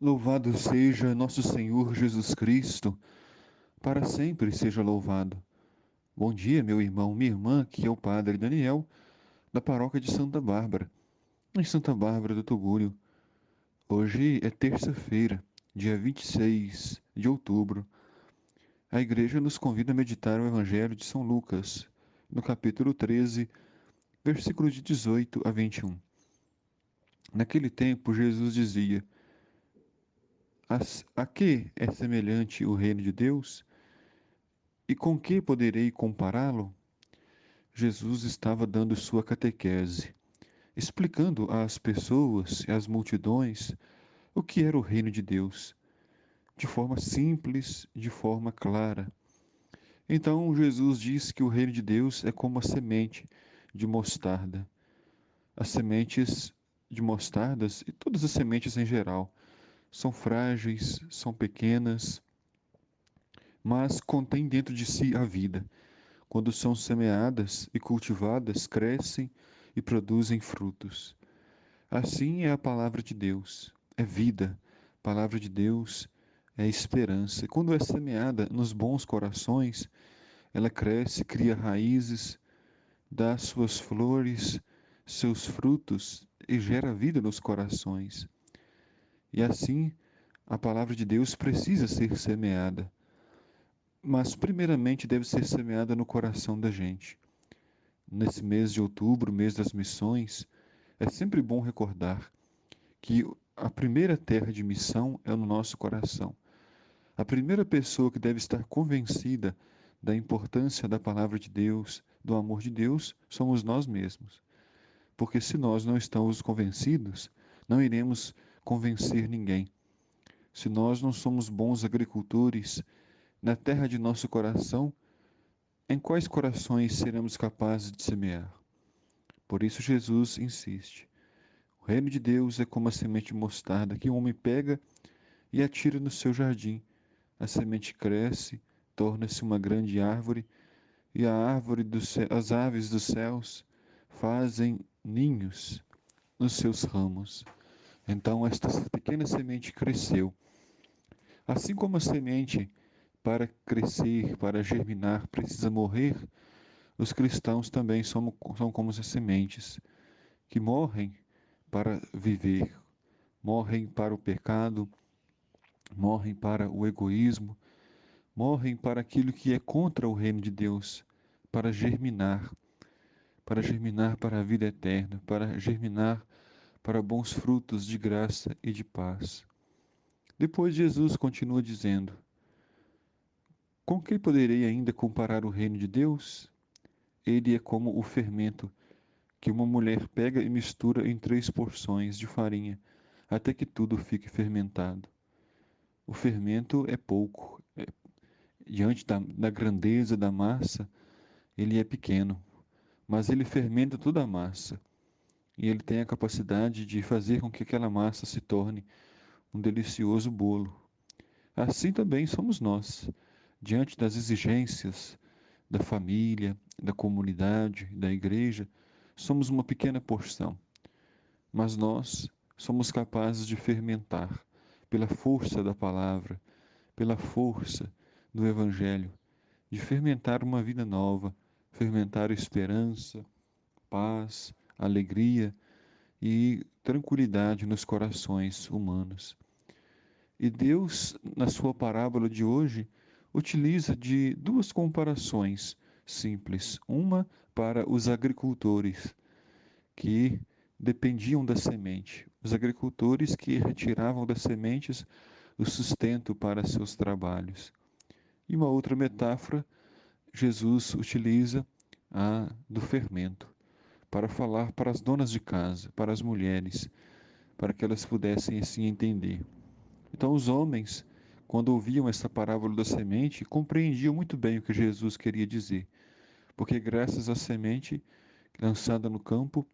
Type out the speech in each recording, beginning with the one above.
Louvado seja nosso Senhor Jesus Cristo, para sempre seja louvado. Bom dia, meu irmão, minha irmã, que é o Padre Daniel, da paróquia de Santa Bárbara, em Santa Bárbara do Tugúrio. Hoje é terça-feira, dia 26 de outubro. A igreja nos convida a meditar o Evangelho de São Lucas, no capítulo 13, versículos de 18 a 21. Naquele tempo, Jesus dizia: A que é semelhante o reino de Deus? E com que poderei compará-lo? Jesus estava dando sua catequese, explicando às pessoas e às multidões o que era o reino de Deus, de forma simples, de forma clara. Então Jesus disse que o reino de Deus é como a semente de mostarda. As sementes de mostardas e todas as sementes em geral são frágeis, são pequenas, mas contêm dentro de si a vida. Quando são semeadas e cultivadas, crescem e produzem frutos. Assim é a palavra de Deus, é vida. A palavra de Deus é esperança. E quando é semeada nos bons corações, ela cresce, cria raízes, dá suas flores, seus frutos e gera vida nos corações. E assim, a palavra de Deus precisa ser semeada. Mas, primeiramente, deve ser semeada no coração da gente. Nesse mês de outubro, mês das missões, é sempre bom recordar que a primeira terra de missão é no nosso coração. A primeira pessoa que deve estar convencida da importância da palavra de Deus, do amor de Deus, somos nós mesmos. Porque se nós não estamos convencidos, não iremos convencer ninguém. Se nós não somos bons agricultores na terra de nosso coração, em quais corações seremos capazes de semear? Por isso Jesus insiste. O reino de Deus é como a semente de mostarda que o homem pega e atira no seu jardim. A semente cresce, torna-se uma grande árvore, e as aves dos céus fazem ninhos nos seus ramos. Então esta pequena semente cresceu. Assim como a semente, para crescer, para germinar, precisa morrer, os cristãos também são como as sementes, que morrem para viver, morrem para o pecado, morrem para o egoísmo, morrem para aquilo que é contra o reino de Deus, para germinar para a vida eterna, para germinar para bons frutos de graça e de paz. Depois Jesus continua dizendo: Com que poderei ainda comparar o reino de Deus? Ele é como o fermento que uma mulher pega e mistura em 3 porções de farinha, até que tudo fique fermentado. O fermento é pouco. Diante da grandeza da massa, ele é pequeno, mas ele fermenta toda a massa. E ele tem a capacidade de fazer com que aquela massa se torne um delicioso bolo. Assim também somos nós, diante das exigências da família, da comunidade, da igreja, somos uma pequena porção, mas nós somos capazes de fermentar pela força da palavra, pela força do Evangelho, de fermentar uma vida nova, fermentar esperança, paz, alegria e tranquilidade nos corações humanos. E Deus, na sua parábola de hoje, utiliza de 2 comparações simples. Uma para os agricultores que dependiam da semente, os agricultores que retiravam das sementes o sustento para seus trabalhos. E uma outra metáfora, Jesus utiliza a do fermento, para falar para as donas de casa, para as mulheres, para que elas pudessem assim entender. Então, os homens, quando ouviam essa parábola da semente, compreendiam muito bem o que Jesus queria dizer, porque graças à semente lançada no campo,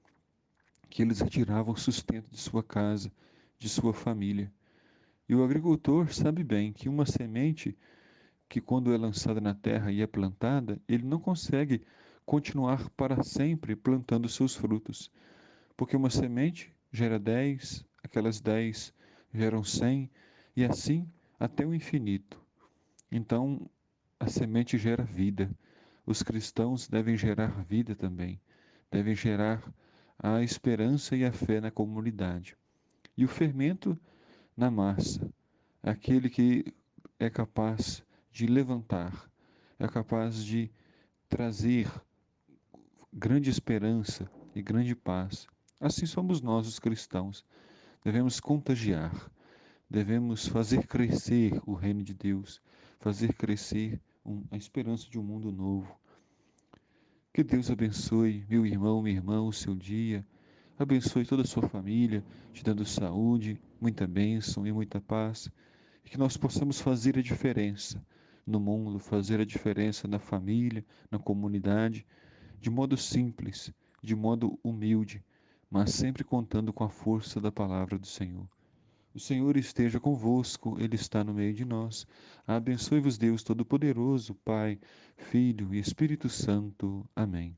que eles retiravam o sustento de sua casa, de sua família. E o agricultor sabe bem que uma semente que quando é lançada na terra e é plantada, ele não consegue continuar para sempre plantando seus frutos, porque uma semente gera 10, aquelas 10 geram 100 e assim até o infinito. Então, a semente gera vida. Os cristãos devem gerar vida também, devem gerar a esperança e a fé na comunidade. E o fermento na massa, aquele que é capaz de levantar, é capaz de trazer grande esperança e grande paz. Assim somos nós, os cristãos. Devemos contagiar, devemos fazer crescer o reino de Deus, fazer crescer a esperança de um mundo novo. Que Deus abençoe meu irmão, minha irmã, o seu dia. Abençoe toda a sua família, te dando saúde, muita bênção e muita paz. E que nós possamos fazer a diferença no mundo, fazer a diferença na família, na comunidade, de modo simples, de modo humilde, mas sempre contando com a força da palavra do Senhor. O Senhor esteja convosco, Ele está no meio de nós. Abençoe-vos, Deus Todo-Poderoso, Pai, Filho e Espírito Santo. Amém.